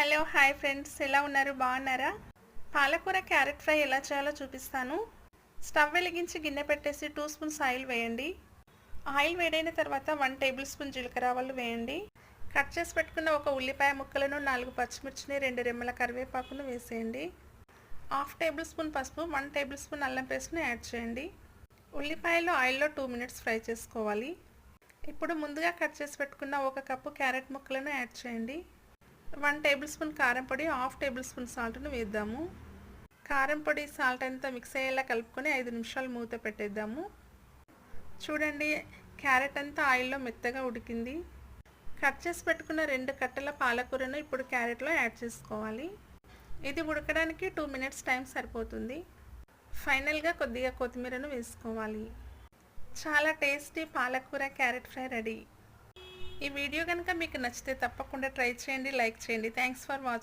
Hello hi friends, ఎలా ఉన్నారు? బాగున్నారా? పాలకూర క్యారెట్ ఫ్రై ఎలా చేయాలో చూపిస్తాను. స్టవ్ వెలిగించి గిన్నె పెట్టేసి 2 స్పూన్స్ ఆయిల్ వేయండి. ఆయిల్ వేడైన తర్వాత 1 టేబుల్ స్పూన్ జీలకర్ర ఆవాలు వేయండి. కట్ చేసి పెట్టుకున్న ఒక ఉల్లిపాయ ముక్కలను, 4 పచ్చిమిర్చిని, 2 రెమ్మల కరివేపాకును వేసేయండి. హాఫ్ టేబుల్ స్పూన్ పసుపు, 1 టేబుల్ స్పూన్ అల్లం పేస్ట్ని యాడ్ చేయండి. ఉల్లిపాయలు ఆయిల్లో 2 మినిట్స్ ఫ్రై చేసుకోవాలి. ఇప్పుడు ముందుగా కట్ చేసి పెట్టుకున్న 1 కప్పు క్యారెట్ ముక్కలను యాడ్ చేయండి. 1 టేబుల్ స్పూన్ కారం పొడి, హాఫ్ టేబుల్ స్పూన్ సాల్ట్ను వేద్దాము. కారం పొడి సాల్ట్ అంతా మిక్స్ అయ్యేలా కలుపుకొని 5 నిమిషాలు మూత పెట్టేద్దాము. చూడండి, క్యారెట్ అంతా ఆయిల్లో మెత్తగా ఉడికింది. కట్ చేసి పెట్టుకున్న 2 కట్టల పాలకూరను ఇప్పుడు క్యారెట్లో యాడ్ చేసుకోవాలి. ఇది ఉడకడానికి 2 మినిట్స్ టైం సరిపోతుంది. ఫైనల్గా కొద్దిగా కొత్తిమీరను వేసుకోవాలి. చాలా టేస్టీ పాలకూర క్యారెట్ ఫ్రై రెడీ. ఈ వీడియో కనుక మీకు నచ్చితే తప్పకుండా ట్రై చేయండి, లైక్ చేయండి. Thanks for watching.